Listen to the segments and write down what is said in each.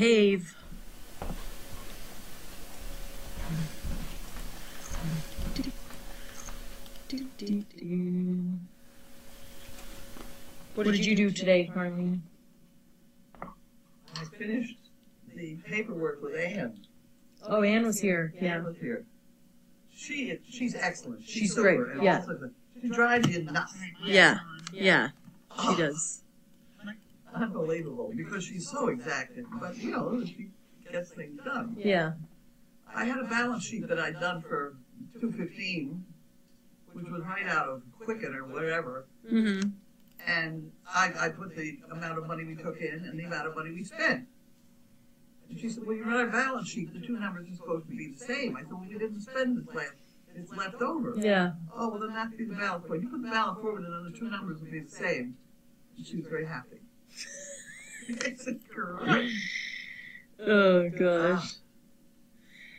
Behave. What did you do today, Carlene? I finished the paperwork with Ann. Oh, Ann was here. Yeah. Ann was here. She's excellent. She's great. And Yeah. also, she drives you nuts. Yeah. Yeah. She does. Unbelievable, because she's so exacting. But, you know, she gets things done. Yeah. I had a balance sheet that I'd done for 215, which was right out of Quicken or whatever. Mm-hmm. And I put the amount of money we took in and the amount of money we spent. And she said, well, you run a balance sheet. The two numbers are supposed to be the same. I said, well, we didn't spend this last. It's left over. Yeah. Oh, well, then that'd be the balance point. You put the balance forward and then the two numbers would be the same. And she was very happy. I said, great. Oh, gosh.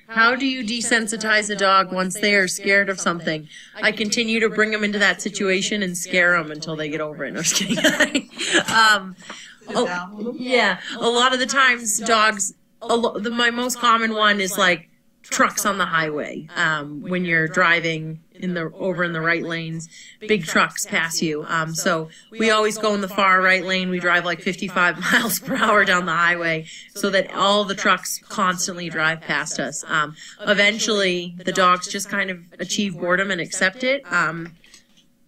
How do you desensitize a dog once they are scared of something? I continue to bring them into that situation and scare them until they get over it. No, just kidding. Yeah, a lot of the times dogs, my most common one is like trucks on the highway. When you're driving over in the right lanes, big trucks pass you. So we always go in the far right lane. We drive like 55 miles per hour down the highway so that all the trucks constantly drive past us. Eventually, the dogs just kind of achieve boredom and accept it. I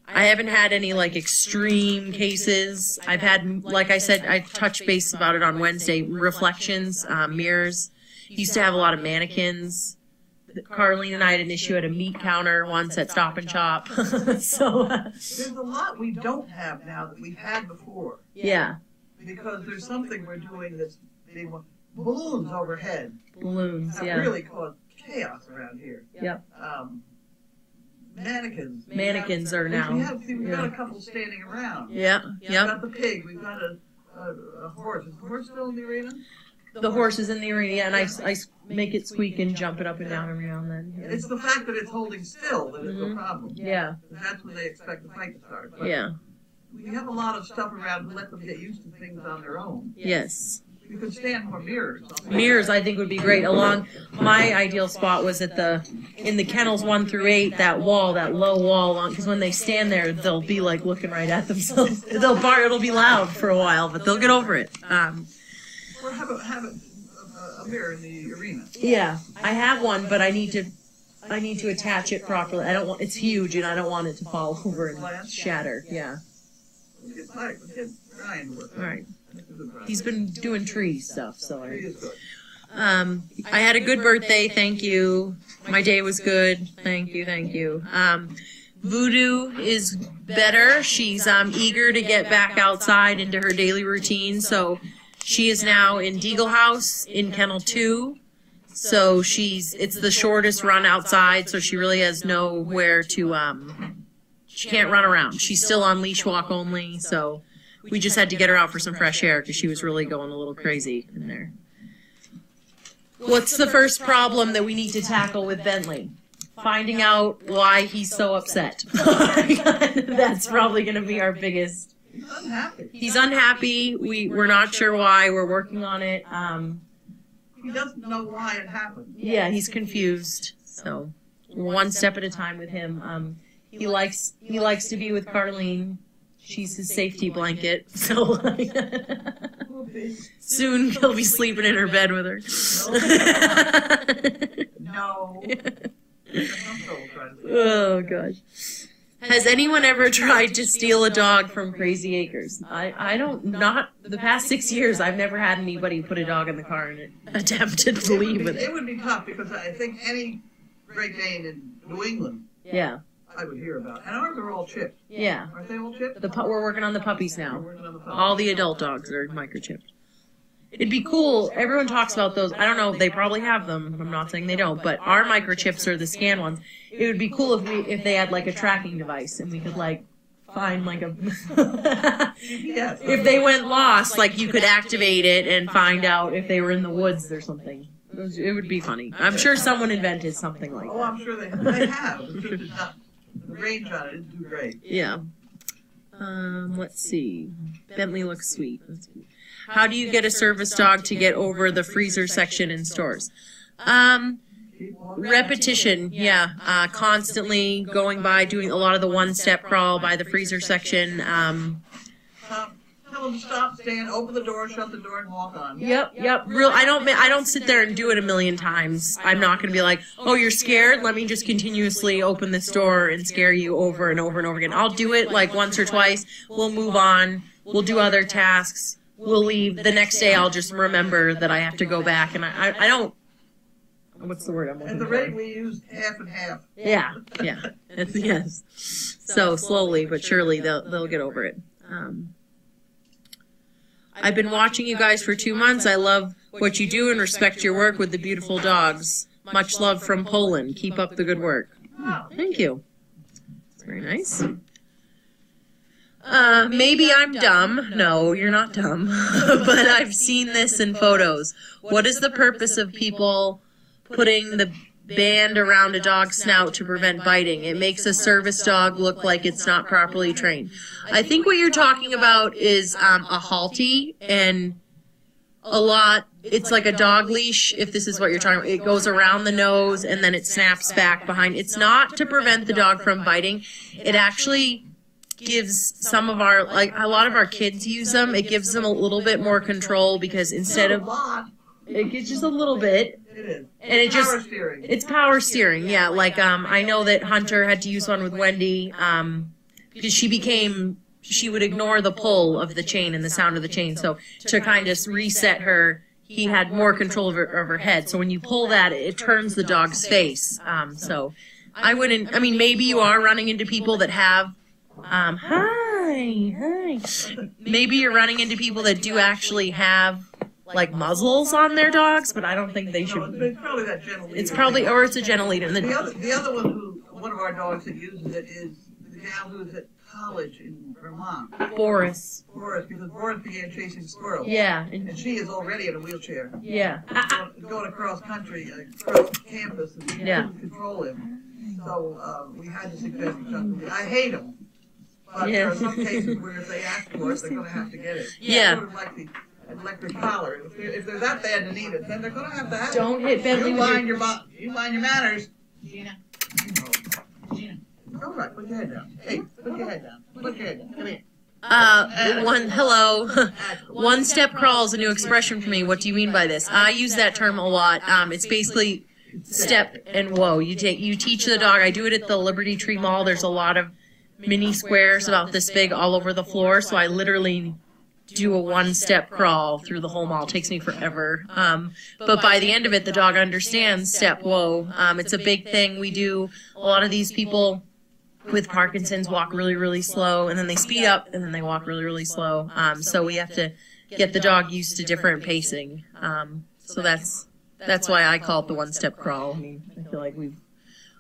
haven't had any like extreme cases. I've had, like I said, I touched base about it on Wednesday, reflections, mirrors. Used to have a lot of mannequins. Carlene and I had an issue at a meat counter once at Stop and Shop. There's a lot we don't have now that we had before. Yeah. Because there's something we're doing that's balloons overhead. Balloons, have really caused chaos around here. Yep. Mannequins. Mannequins are now. We've got a couple standing around. Yeah. We've got the pig. We've got a horse. Is the horse still in the arena? The horse is in the arena, and I make it squeak and jump it up and down every now and then. Yeah. It's the fact that it's holding still that is the problem. Yeah. That's when they expect the fight to start. But yeah. We have a lot of stuff around to let them get used to things on their own. Yes. We could stand more mirrors. Mirrors, I think, would be great. Along my ideal spot was in the kennels 1 through 8, that wall, that low wall, because when they stand there, they'll be like looking right at themselves. They'll bark. It'll be loud for a while, but they'll get over it. Or have a mirror in the arena. Yeah, I have one, but I need to attach it properly. It's huge, and I don't want it to fall over and shatter. Yeah. Let's get Ryan to work. All right. He's been doing tree stuff, so. Tree is good. I had a good birthday, thank you. My day was good, thank you. Voodoo is better. She's eager to get back outside into her daily routine, so she is now in Deagle House in Kennel 2. So it's the shortest run outside, so she really has nowhere to, she can't run around. She's still on leash walk only, so we just had to get her out for some fresh air because she was really going a little crazy in there. What's the first problem that we need to tackle with Bentley? Finding out why he's so upset. That's probably going to be our biggest. He's unhappy. He's unhappy. We're not sure why. We're working on it. He doesn't know why it happened. Yeah, he's confused. So one step at a time with him. He likes to be with Carlene. She's his safety blanket. So soon he'll be sleeping in her bed with her. No. Oh gosh. Has anyone ever tried to steal a dog from Crazy Acres? Not the past 6 years, I've never had anybody put a dog in the car and attempted to leave with it. It would be tough because I think any Great Dane in New England, yeah, I would hear about. And ours are all chipped. Yeah. Aren't they all chipped? We're working on the puppies now. We're working on the puppies. All the adult dogs are microchipped. It'd be cool. Everyone talks about those. I don't know. They probably have them. I'm not saying they don't. But our microchips are the scan ones. It would be cool if they had like a tracking device and we could like find like a. If they went lost, like you could activate it and find out if they were in the woods or something. It would be funny. I'm sure someone invented something like that. Oh, I'm sure they have. It's just not, the range on it isn't too great. Yeah. Let's see. Bentley looks sweet. How do you get a service dog to get over the freezer section in stores? Repetition, yeah. Constantly going by, doing a lot of the one-step crawl by the freezer section. Tell them to stop, stand, open the door, shut the door, and walk on. Yep. I don't sit there and do it a million times. I'm not going to be like, oh, you're scared? Let me just continuously open this door and scare you over and over and over again. I'll do it like once or twice. We'll move on. We'll do other tasks. We'll leave. The next day I'll just remember that I have to go back. And I don't... What's the word I'm looking for? At the rate we use, half and half. Yeah. Yes. So slowly but surely they'll get over it. I've been watching you guys for 2 months. I love what you do and respect your work with the beautiful dogs. Much love from Poland. Keep up the good work. Oh, thank you. That's very nice. Maybe I'm dumb. No, you're not dumb. But I've seen this in photos. What is the purpose of people putting the band around a dog's snout to prevent biting? It makes a service dog look like it's not properly trained. I think what you're talking about is a halty, and it's like a dog leash, if this is what you're talking about. It goes around the nose and then it snaps back behind. It's not to prevent the dog from biting. It actually gives some of our, like a lot of our kids use them. It gives them a little bit more control because instead of, it gets just a little bit. It is. And it's power steering, yeah. Like, I know that Hunter had to use one with Wendy, because she would ignore the pull of the chain and the sound of the chain. So to kind of reset her, he had more control of her head. So when you pull that, it turns the dog's face. So maybe you are running into people that have, hi. Maybe you're running into people that do actually have like muzzles on their dogs, but I don't think they should. It's probably that gentle leader. It's probably, or it's a gentle leader. The other one of our dogs that uses it is the gal who's at college in Vermont. Boris, because Boris began chasing squirrels. Yeah. And she is already in a wheelchair. Yeah. Going across country, across campus, and she couldn't control him. So we had to suggest something. I hate them. But there are some cases where if they ask for it, they're going to have to get it. Yeah. Sort of like the electric collar. If they're that bad to need it, then they're going to have to have it. Don't hit Bentley. You mind your manners. Gina. All right, put your head down. Hey, put your head down. Come here. Hello. One step crawl is a new expression for me. What do you mean by this? I use that term a lot. It's basically step and whoa. You teach the dog. I do it at the Liberty Tree Mall. There's a lot of mini squares about this big all over the floor, so I literally do a one-step crawl through the whole mall. It takes me forever. But by the end of it, the dog understands step whoa. It's a big thing. We do, a lot of these people with Parkinson's walk really, really slow, and then they speed up, and then they walk really, really slow. So we have to get the dog used to different pacing. So that's why I call it the one-step crawl. I mean, I feel like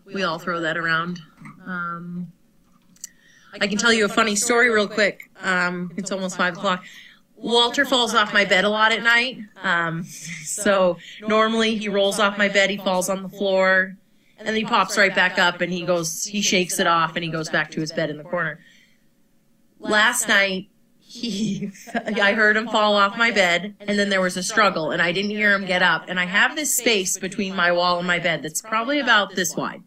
we all throw that around. I can tell you a funny story real quick. It's almost 5 o'clock. Walter falls off my bed a lot at night. So normally he rolls off my bed, he falls on the floor, and then he pops right back up and he shakes it off and he goes back to his bed in the corner. Last night, I heard him fall off my bed, and then there was a struggle, and I didn't hear him get up. And I have this space between my wall and my bed that's probably about this wide.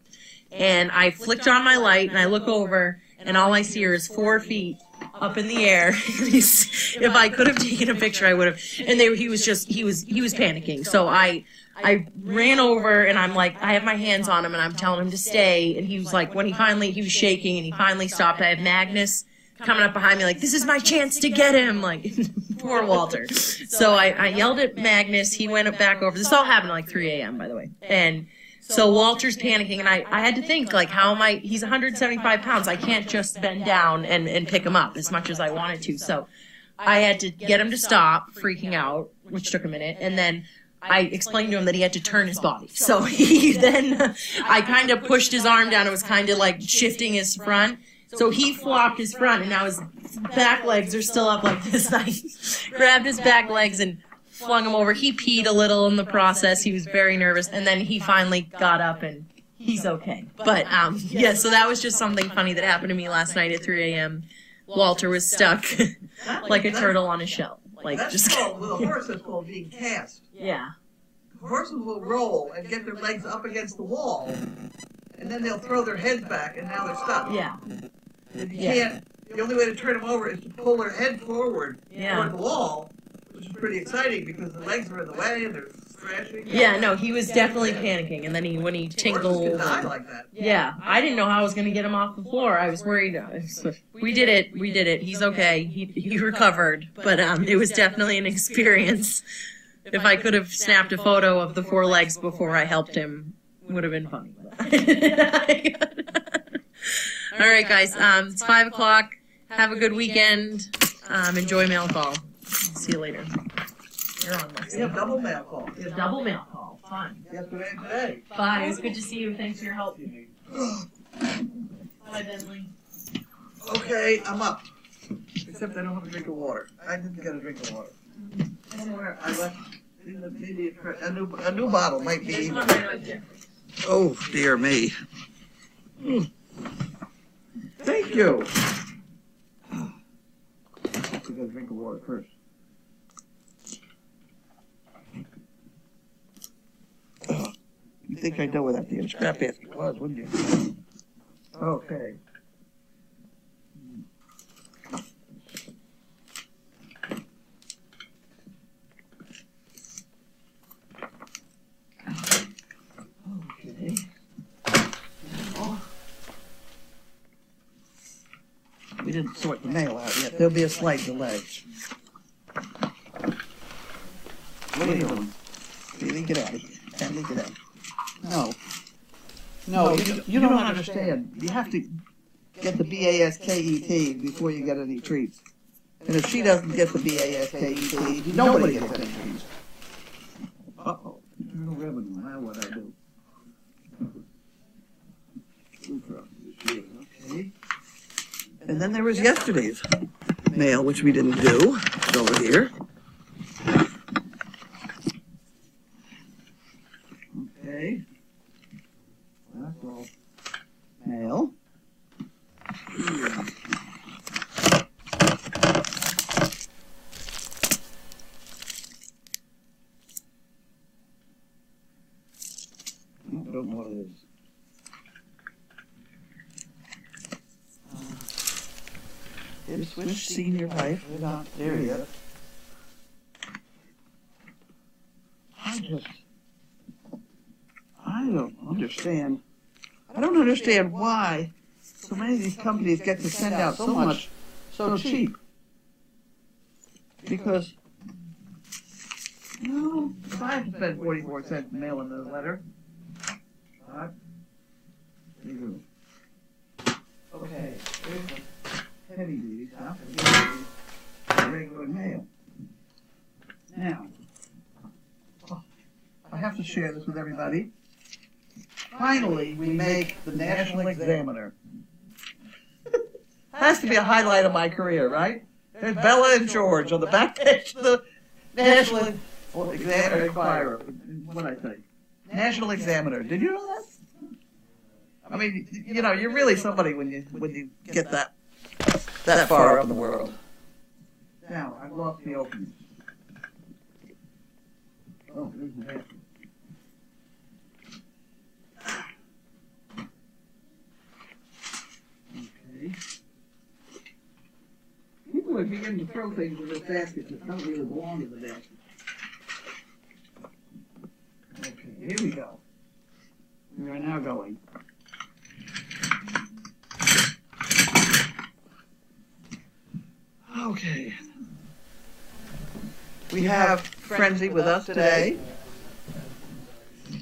And I flicked on my light, and I look over, and all I see is 4 feet up in the air. If I could have taken a picture, I would have. And he was panicking. So I ran over, and I'm like, I have my hands on him, and I'm telling him to stay. And he was like, he was shaking, and he finally stopped. I have Magnus coming up behind me like, this is my chance to get him. Like, poor Walter. So I yelled at Magnus. He went back over. This all happened at like 3 a.m., by the way. And so Walter's panicking, and I had to think, like, he's 175 pounds. I can't just bend down and pick him up as much as I wanted to. So I had to get him to stop freaking out, which took a minute. And then I explained to him that he had to turn his body. So I kind of pushed his arm down. It was kind of like shifting his front. So he flopped his front, and now his back legs are still up like this. I grabbed his back legs and flung him over. He peed a little in the process. He was very nervous, and then he finally got up, and he's okay. But, so that was just something funny that happened to me last night at 3 a.m. Walter was stuck like a turtle on a shell. Like, That's just called, with a horse, that's called being cast. yeah, Horses will roll and get their legs up against the wall, and then they'll throw their heads back, and now they're stuck. yeah, And you Yeah. can't. The only way to turn them over is to pull their head forward Yeah. toward the wall, which is pretty exciting because the legs are in the way and they're thrashing. yeah. No, he was definitely panicking, and then when he Horses tingled. can die like that. Yeah, I didn't know how I was going to get him off the floor. I was worried. We did it. He's okay. He recovered, but it was definitely an experience. If I could have snapped a photo of the 4 legs before I helped him, would have been funny. All right, guys. It's 5 o'clock. Have a good weekend. Enjoy mail call. See you later. You're on, Lexi. We have double mail call. We have double mail call. Fun. Yesterday and today. Bye. It was good to see you. Thanks for your help. Bye, Bentley. Okay, I'm up. Except I don't have a drink of water. I didn't get a drink of water. Somewhere I left maybe a new bottle might be. There's one right there. Oh dear me. Thank you. I have to get a drink of water first. You'd think I'd know where that damn scrap basket was, wouldn't you? Okay. Okay. Now, we didn't sort the mail out yet. There'll be a slight delay. What are you doing? Really, get out of here. Family, get out. No, you don't understand. You have to get the BASKET before you get any treats. And if she doesn't get the BASKET, nobody gets any treats. Uh-oh. Internal revenue. Now what I do? Okay. And then there was yesterday's mail, which we didn't do. It's over here. Okay. That's all mail. I don't know what it is. Ipswich Senior Life. We're not there yet. I don't understand. I don't understand why so many of these companies get to send out so much so cheap. Because, if I have to spend 44 cents mailing a letter, right? Okay, here's the heavy duty stuff. Regular mail. Now, I have to share this with everybody. Finally, we make the National Examiner. Has to be a highlight of my career, right? There's Bella and George on the back page of the National Examiner Inquirer. What'd I say? National Examiner. Did you know that? I mean, you're really somebody when you get that far up in the world. Now, I've lost the opening. Oh, there's the basket. Okay. People are beginning to throw things in this basket that don't really belong in the basket. Okay, here we go. We are now going. Okay. We have Frenzy with us today.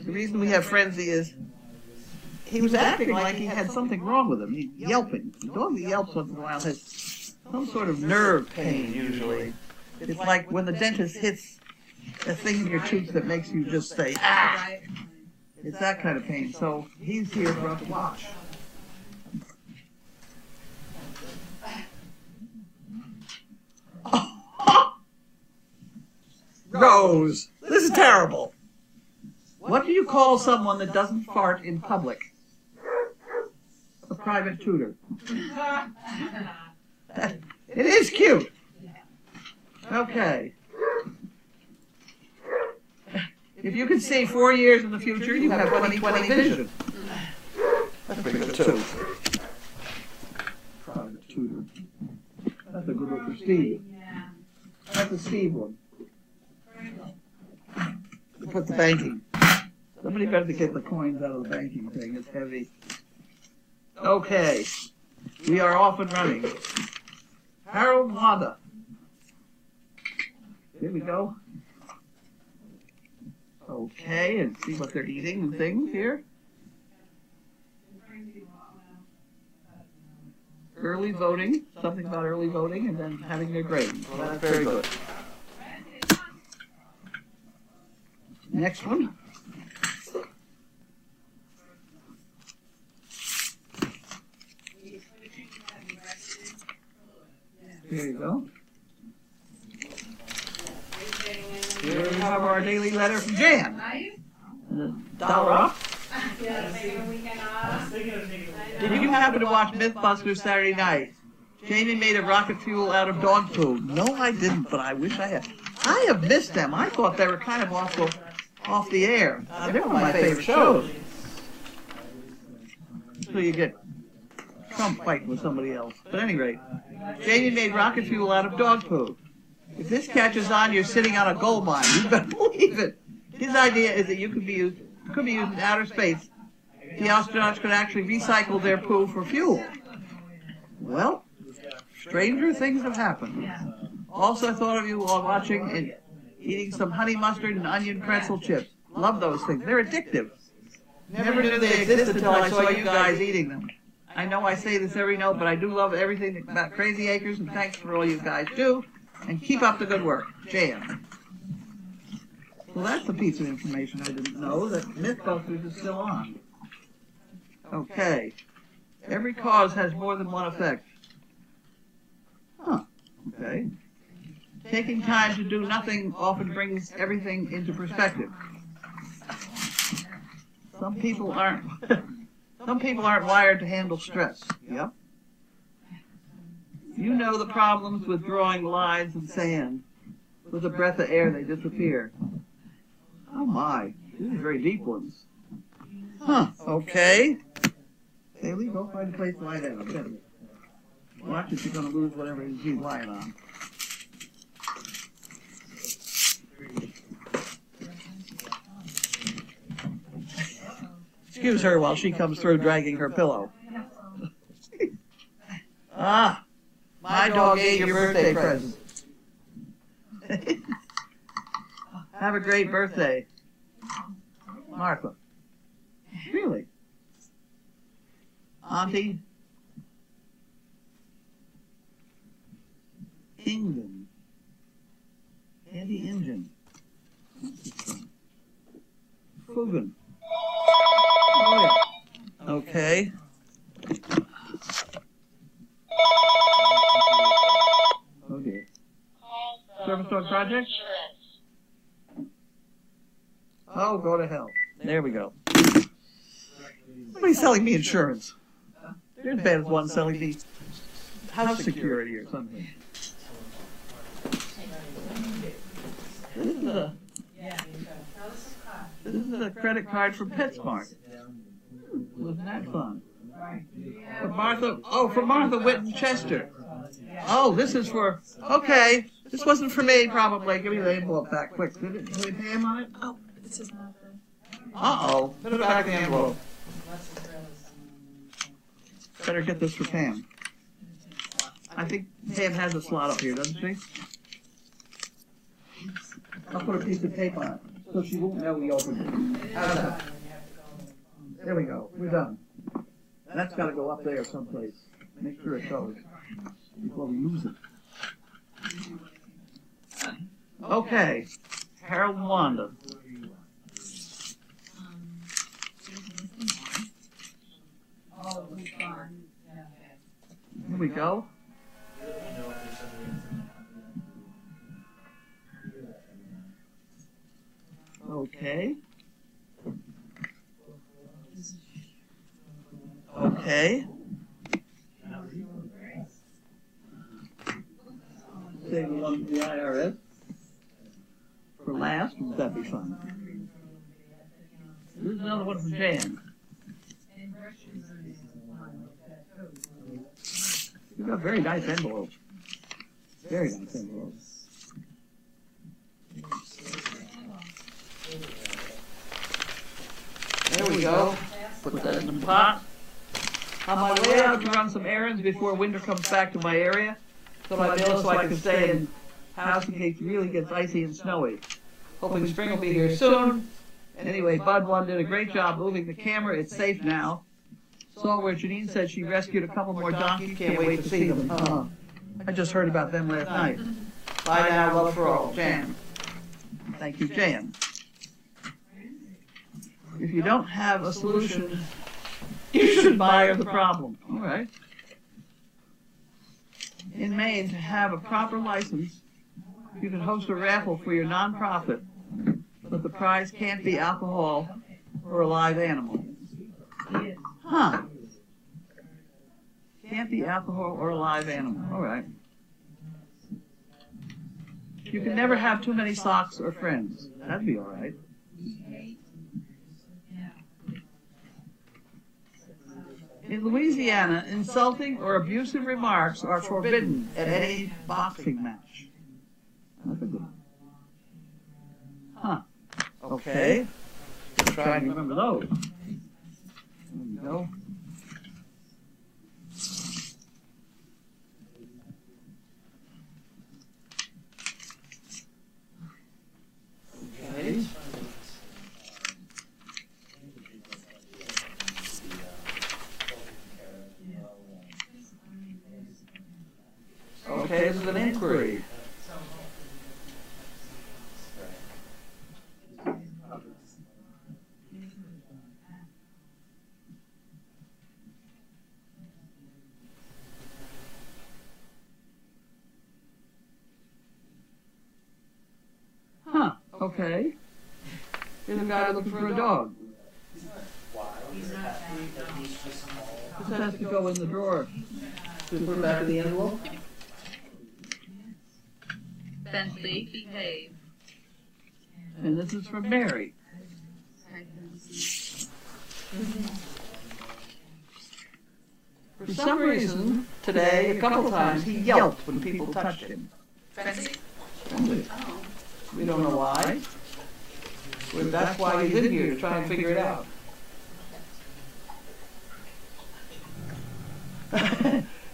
The reason we have Frenzy is he was acting like he had something wrong with him. He's yelping. The dog that yelps once in a while has some sort of nerve pain usually. It's like when the dentist hits a thing in your tooth that makes you just say, ah! It's that kind of pain. So he's here for us to watch. Rose, this is terrible. What do you call someone that doesn't fart in public? A private tutor. It is cute. Okay. If you can see 4 years in the future, you have 20/20 vision. That's pretty good too. Private tutor. That's a good one for Steve. That's a Steve one. Put the banking. Somebody better get the coins out of the banking thing. It's heavy. Okay. We are off and running. Harold and Wanda. Here we go. Okay, and see what they're eating and things here. Early voting, something about early voting, and then having their grades. Well, that's very good. Next one. Here you go. Here we have our daily letter from Jan. $1 up. Did you happen to watch Mythbusters Saturday night? Jamie made a rocket fuel out of dog poo. No, I didn't, but I wish I had. I have missed them. I thought they were kind of off the air. They're one of my favorite shows. So you get Trump fighting with somebody else. But at any rate, Jamie made rocket fuel out of dog poo. If this catches on, you're sitting on a gold mine. You better believe it. His idea is that you could be used in outer space. The astronauts could actually recycle their poo for fuel. Well, stranger things have happened. Also, I thought of you while watching and eating some honey mustard and onion pretzel chips. Love those things. They're addictive. Never knew they existed until I saw you guys eating them. I know I say this every note, but I do love everything about Crazy Acres, and thanks for all you guys do. And keep up the good work. Jan. Well, that's a piece of information I didn't know, that Mythbusters is still on. Okay. Every cause has more than one effect. Huh. Okay. Taking time to do nothing often brings everything into perspective. Some people aren't wired to handle stress. Yep. You know the problems with drawing lines in sand. With a breath of air, they disappear. Oh my, these are very deep ones. Huh, okay. Haley, go find a place to lie down. Okay. Watch it, you're going to lose whatever it is he's lying on. Excuse her while she comes through dragging her pillow. Ah, my dog ate your birthday present. Have a great birthday, Martha. Really? Auntie? England. Auntie Engine. Fugan. Oh, yeah. Okay. Oh dear. Service dog project? Oh, go to hell. There we go. Somebody's selling me insurance. They're as bad as one selling me house security or something. This is a credit card from PetSmart. Wasn't that fun? For Martha Whitten Chester. Oh, this is for, okay. This wasn't for me, probably. Give me the envelope back quick. Did we pay him on it? Oh, this is not the... Uh-oh. Put it back in the envelope. Better get this for Pam. I think Pam has a slot up here, doesn't she? I'll put a piece of tape on it so she won't know we opened it. How's that? There we go. We're done. That's got to go up there someplace. Make sure it goes before we lose it. Okay. Harold and Wanda. Here we go. Okay. Okay. save the one from the IRS for last. Would that be fun? This is another one from Jan. You've got very nice envelopes. Very nice envelopes. There we go. Put that in the pot. On my way out to run some errands before winter comes back to my area, so I mail so I can stay in house in case it really gets icy and snowy. Hoping spring will be here soon. Anyway, Bud One did a great job moving the camera. It's safe now. Saw where Janine said she rescued a couple more donkeys. Can't wait to see them. I just heard about them last night. Bye now, love for all. Jan. Thank you, Jan. If you don't have a solution, you should buy her the problem. All right. In Maine, to have a proper license, you can host a raffle for your nonprofit, but the prize can't be alcohol or a live animal. Huh. Can't be alcohol or a live animal. All right. You can never have too many socks or friends. That'd be all right. In Louisiana, insulting or abusive remarks are forbidden at any boxing match. That's a good one. Huh. Okay. Try and remember those. There we go. Okay. Okay, this is an inquiry. Huh, okay. Here's a guy looking for a dog. This has to go in the drawer. To put it back in the envelope. Bentley, behave. And this is from Mary. For some reason, today, a couple times, he yelped when people touched him. Fancy? Oh. We don't know why. Well, that's why he's in here, to try and figure it out.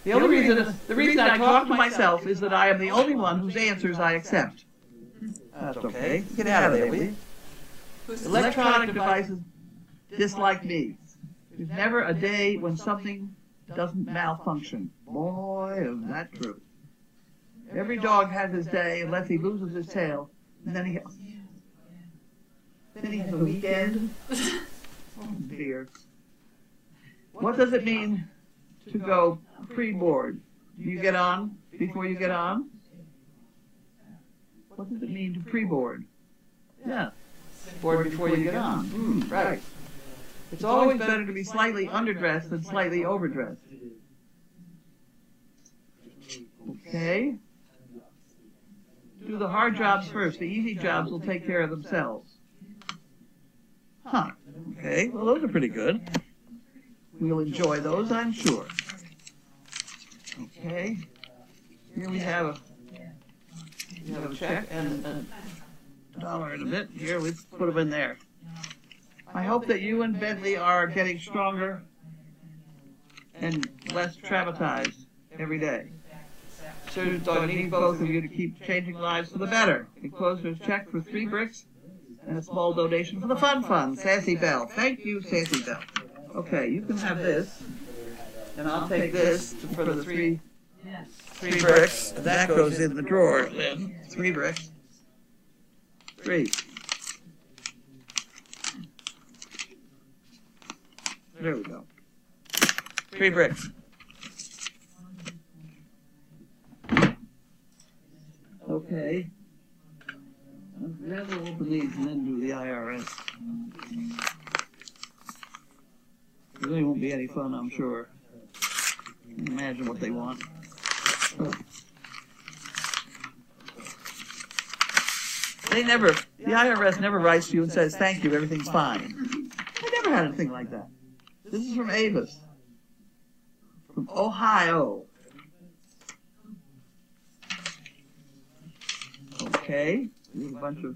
The reason I talk to myself is that I am the only one whose answers I accept. That's okay. Get out of there, will you? Electronic devices dislike me. There's never a day when something doesn't malfunction. Boy, is that true. Every dog has his day unless he loses his tail, and then he has a weekend. Oh dear. What does it mean to go pre-board? Do you get on before you get on? What does it mean to pre-board? Yeah, board before you get on. Right. It's always better to be slightly underdressed than slightly overdressed. Okay. Do the hard jobs first. The easy jobs will take care of themselves. Huh. Okay, well those are pretty good. We'll enjoy those, I'm sure. Okay. Here we have a check and a dollar and a bit. Here, let's put them in there. I hope that you and Bentley are getting stronger and less traumatized every day. So I need both of you to keep changing lives for the better. Enclosed is a check for 3 bricks and a small donation for the Fun Fund. Sassy Bell. Thank you, Sassy Bell. Okay, you can have this, and I'll take this for the 3 bricks. That goes in the drawer then. 3 bricks. 3. There we go. 3 bricks. Okay. I'd rather open these and then do the IRS. It really won't be any fun, I'm sure. Imagine what they want. the IRS never writes to you and says, thank you, everything's fine. I never had a thing like that. This is from Avis, from Ohio. Okay, here's a bunch of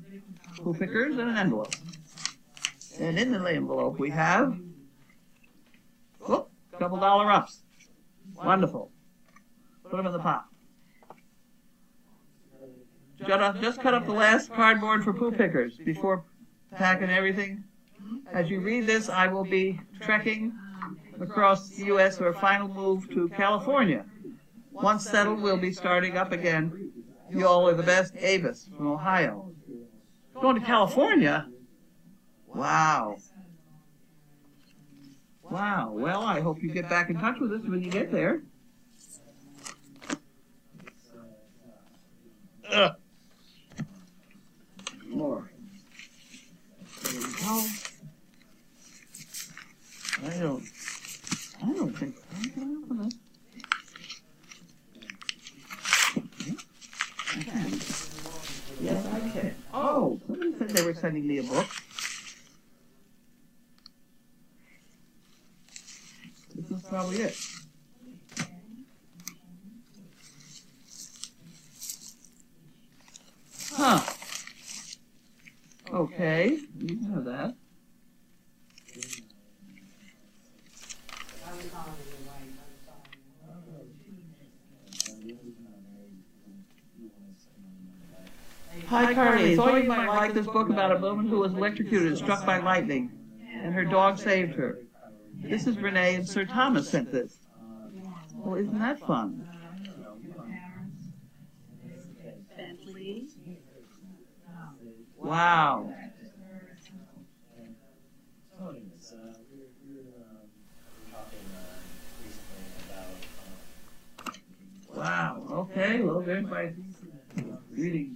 poo pickers and an envelope. And in the envelope we have, a couple dollar ups. Wonderful. Put them in the pot. Just cut up the last cardboard for poo pickers before packing everything. As you read this, I will be trekking across the U.S. for a final move to California. Once settled, we'll be starting up again. You all are the best. Avis from Ohio. Going to California? Wow. Wow. Well, I hope you get back in touch with us when you get there. More. There we go. I don't think I can open it. I can. Yes, I can. Oh, somebody said they were sending me a book. This is probably it. Huh. Okay, you can have that. Hi, Carly. Thought you might like this book about a woman who was electrocuted and struck by lightning, and her dog saved her. This is Renee, and Sir Thomas sent this. Well, isn't that fun? Bentley. Wow. Wow. Okay. Well, everybody's reading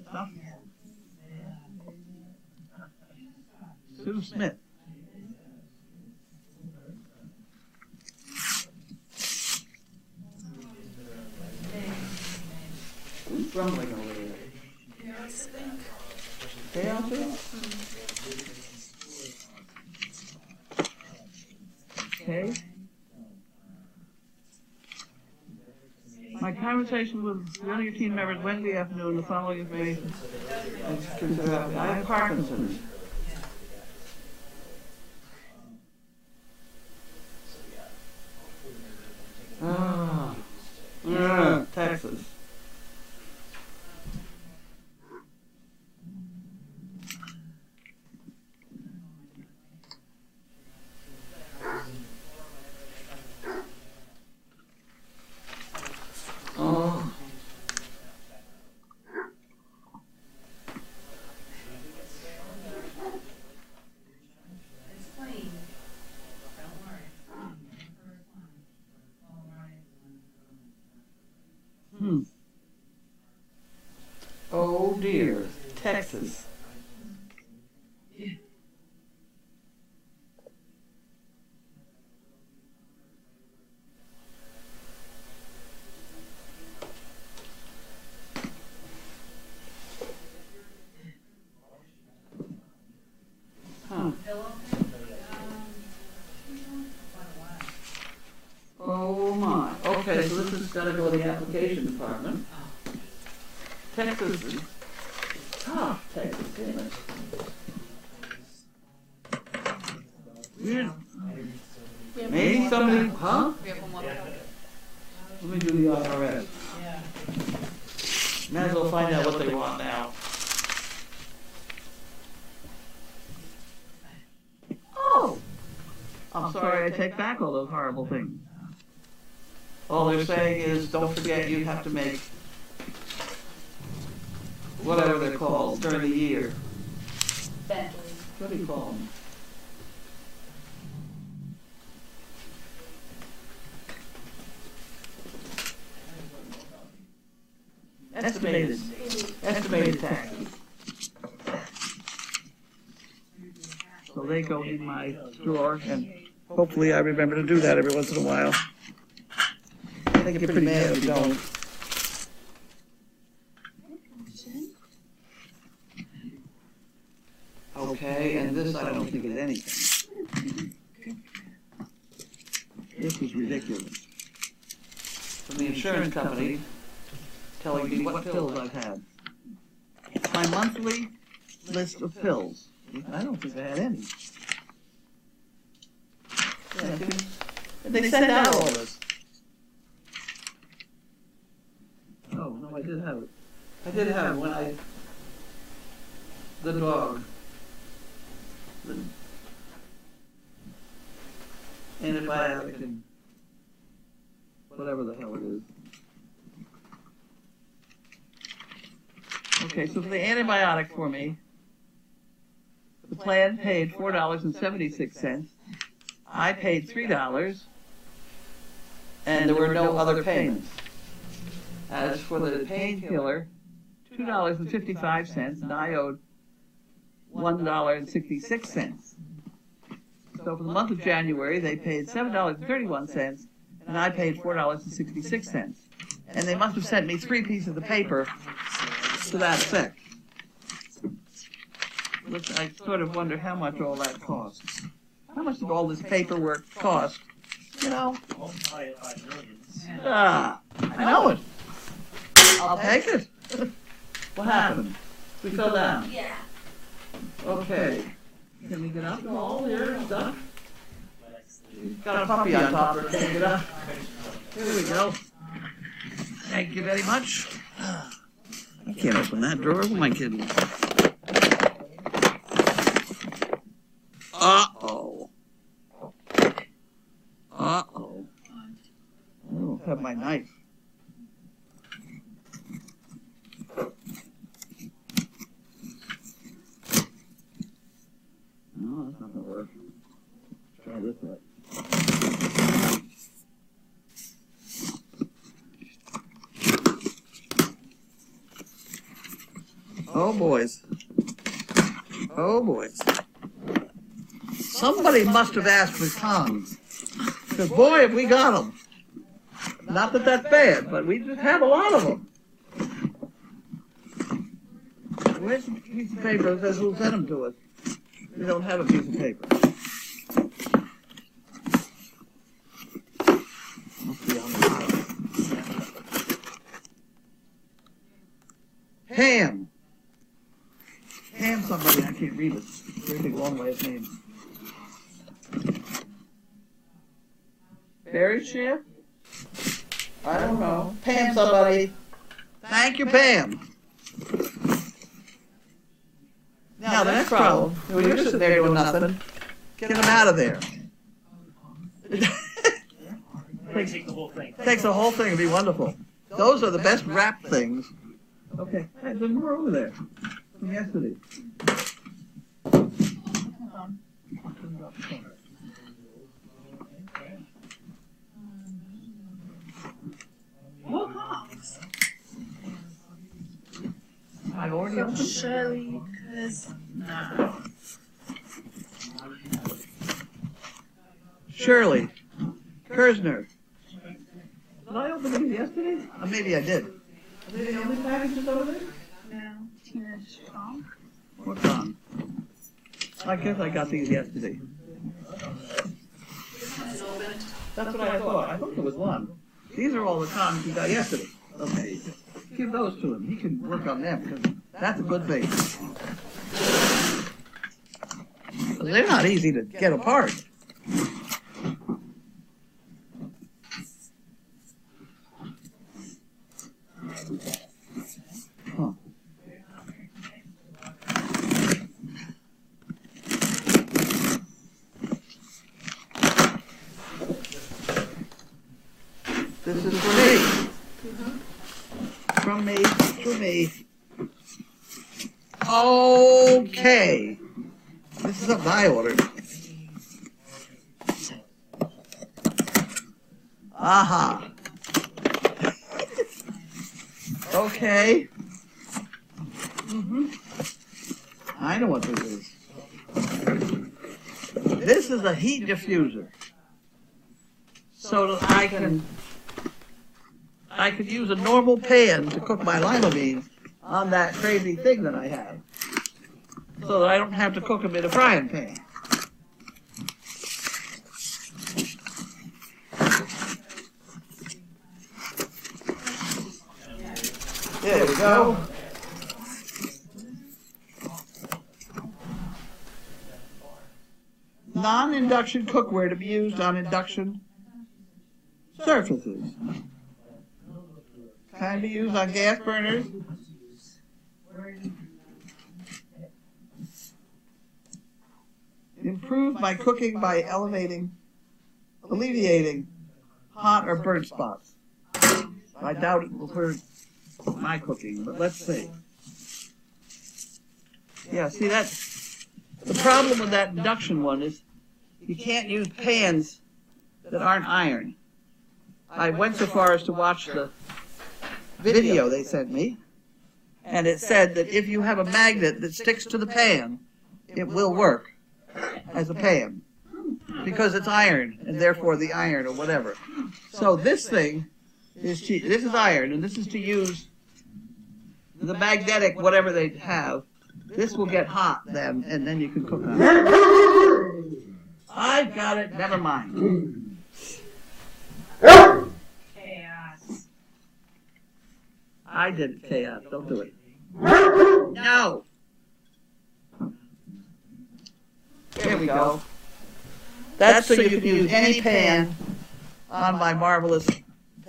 stuff. Sue Smith. Who's grumbling over there? Okay. My conversation with one of your team members Wednesday afternoon, the following information. I have Parkinson's. Texas. Oh. Oh dear, Texas. Huh. Oh my. Okay, so this has got to go to the application department. Texas is tough, Texas, isn't it? Weird. Maybe somebody, huh? We have one more. Let me do the IRS. Might as well find out what they want now. Oh! I'm sorry, I take back all those horrible things. All they're saying is, don't forget you have to make whatever they're called during the year. Bentley. What do you call them? Estimated taxes. So they go in my drawer, and hopefully I remember to do that every once in a while. I get pretty mad if you don't. Okay, and this I don't think is anything. This is ridiculous. From the insurance company telling me what pills I've had. My monthly list of pills. I don't think I had any. Yeah, they send out all this. Oh, no, I did have it. I did have it when the dog. The antibiotic and whatever the hell it is. Okay, so for the antibiotic for me, the plan paid $4.76. I paid $3, and there were no other payments. As for the painkiller, $2.55, and I owed $1.66. So for the month of January, they paid $7.31, and I paid $4.66. And they must have sent me 3 pieces of paper to that effect. I sort of wonder how much all that costs. How much did all this paperwork cost? You know? I know it. I'll take it. What happened? We fell down. Yeah. Okay. Can we get up the wall here and stuff? Got a puppy on top of her. Can we get up? Here we go. Thank you very much. I can't open that drawer. Who am I kidding? Uh-oh. Uh-oh. I don't have my knife. No, that's not going to work. Let's try this way. Oh, boys. Oh, boys. Somebody must have asked for tongs. Because, boy, have we got them. Not that that's bad, but we just have a lot of them. Where's the piece of paper that says who sent them to us? We don't have a piece of paper. Must be on the bottom. Pam. Pam somebody, I can't read it. Very big long way of name. Berry share? I don't know. Pam somebody. Thank you, Pam. Now the next problem, when you're sitting there doing nothing, get them out of there. Takes the whole thing. Takes the whole thing. It'd be wonderful. Those are the best wrap things. Okay, hey, there's more over there from yesterday. I've already opened Shirley, because no. Shirley Kersner. Did I open these yesterday? Or maybe I did. Are they the only packages over there? No. Tina Strong. What's on? I guess I got these yesterday. That's what I thought. I thought there was one. These are all the comments we got yesterday. Okay. Give those to him. He can work on them, because that's a good thing. They're not easy to get apart. Huh. This is for me. From me, to me. Okay. This is something I ordered. Aha. Okay. I know what this is. This is a heat diffuser. So that I could use a normal pan to cook my lima beans on that crazy thing that I have. so that I don't have to cook them in a frying pan. There we go. Non-induction cookware to be used on induction surfaces. Can be used on gas burners. Improve my cooking by alleviating hot or burnt spots. I doubt it will hurt my cooking, but let's see. Yeah, see that? The problem with that induction one is you can't use pans that aren't iron. I went so far as to watch the video they sent me, and it said that if you have a magnet that sticks to the pan, it will work as a pan because it's iron, and therefore the iron or whatever. So this thing is cheap. This is iron, and this is to use the magnetic whatever they have. This will get hot then, and then you can cook on it. I've got it. Never mind. Chaos. I did chaos. Don't do it. No. There we go. That's so you can use any pan on my marvelous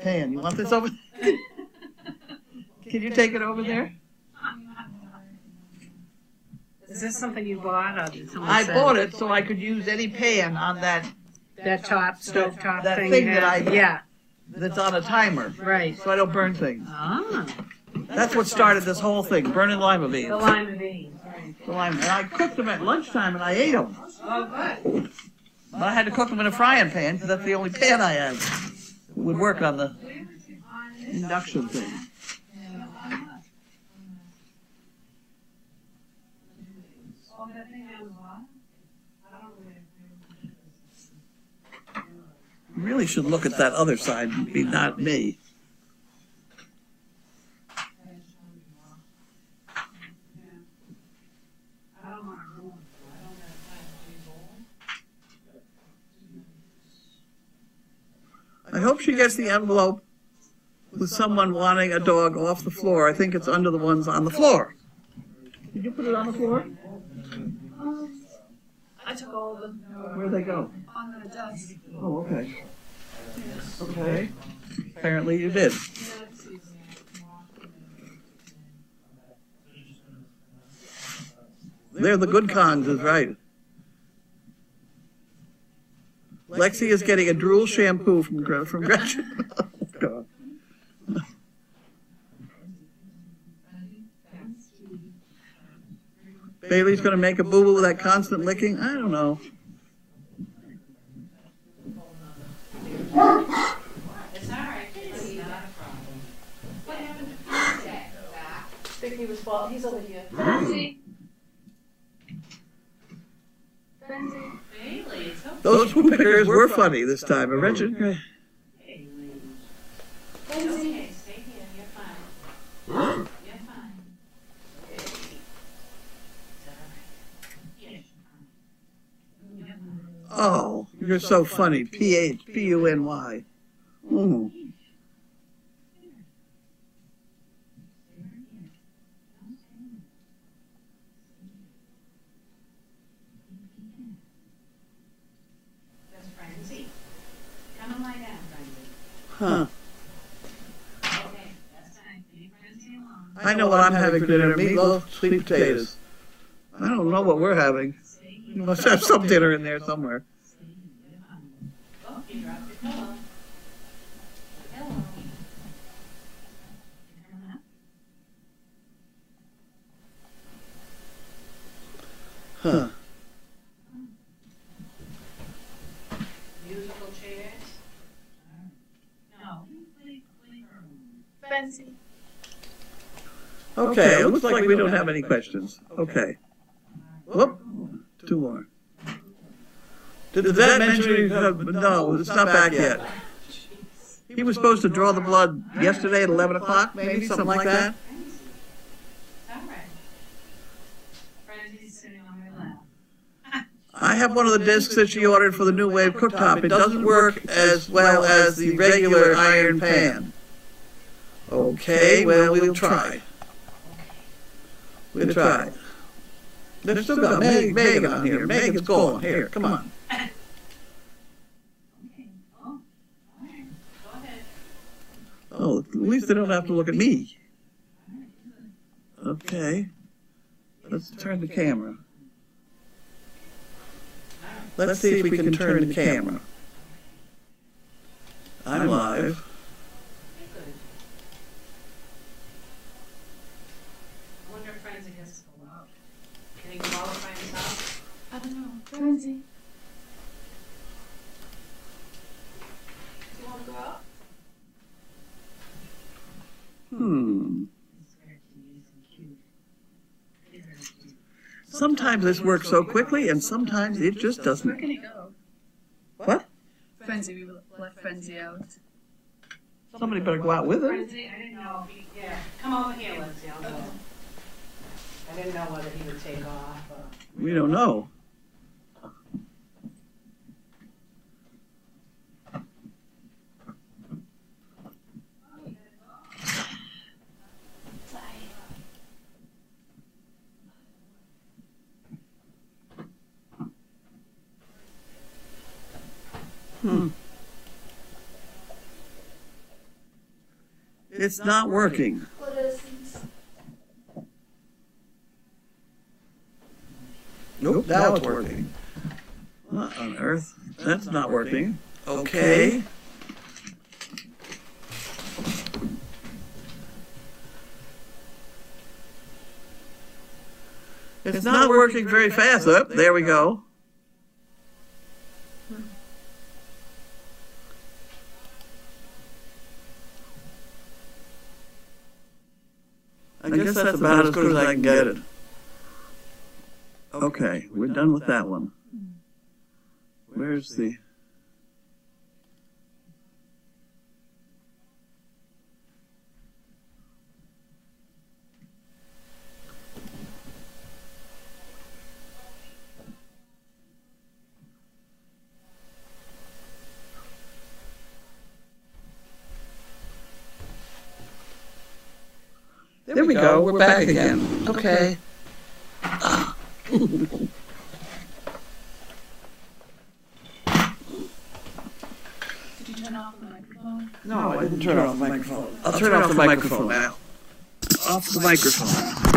pan. You want this over? Can you take it over there? Is this something you bought? Or did someone I send? bought it so I could use any pan on that Stove top that thing. thing that Yeah. that's on a timer, Right. so I don't burn things. Ah. That's what started this whole thing, burning lima beans. The lima beans. Right. So and I cooked them at lunchtime and I ate them. Oh, good. But I had to cook them in a frying pan because that's the only pan I had. It would work on the induction thing. You really should look at that other side and be not me. I hope she gets the envelope with someone wanting a dog off the floor. I think it's under the ones on the floor. Did you put it on the floor? I took all of them Where'd they go? on the desk. Oh, okay. Okay. Apparently you did. They're the good cons, is right. Lexi is getting a drool shampoo from Gretchen. Oh, God. Bailey's going to make a boo-boo with that constant licking? I don't know. It's all right. It's not a problem. What happened to Jack? Vicky was fault. He's over here. Bailey, it's okay. Those poo pickers were funny this time. Imagine. Bailey. It's okay. Stay here. You're fine. You're fine. It's all right. Yes, you're fine. Oh, you're so funny. P-H-P-U-N-Y. Mm. That's Francie. Come and lie down, Francie. Huh. Okay, that's fine. Leave Francie alone. I know what I'm having for dinner. Meatloaf, sweet potatoes. I don't know what we're having. You must have some dinner in there somewhere. Oh, you dropped your pillow. Pillow. Huh. Musical chairs. No. Fancy. Okay, it looks like we don't have any questions. Okay. Whoop. Two more. Did the vet mention you have, no, it's not back yet. He was supposed to draw the blood yesterday at 11 o'clock, maybe, something like that. All right. Frenzy's sitting on my lap. I have one of the discs that she ordered for the New Wave cooktop. It doesn't work as well as the regular iron pan. Okay, well, we'll try. We'll try. There's still got Megan on here. Megan's going. Here, come on. Okay. Oh, all right. Go ahead. Oh, at least they don't have to look at me. Okay. Let's turn the camera. Let's see if we can turn the camera. I'm live. Good. I wonder if Frenzy has to go out. Can he go out by himself? I don't know. Frenzy. Do you want to go out? Sometimes this works so quickly, and sometimes it just Where doesn't. can he go? What? Frenzy. We left Frenzy out. Somebody better go out with him. Frenzy, I didn't know if he, yeah, come over here, Lindsay, I'll go. I didn't know whether he would take off or. We don't know. It's not working. What is Nope, now it's working. What on earth? That's not working. Okay. It's not working very fast. Up, there we go. I guess that's about as good as I can get it. Okay, we're done with that one. Where's the... There we go, we're back again. Okay. Did you turn off the microphone? No, I didn't turn off the microphone. I'll turn off the microphone now. Off the microphone.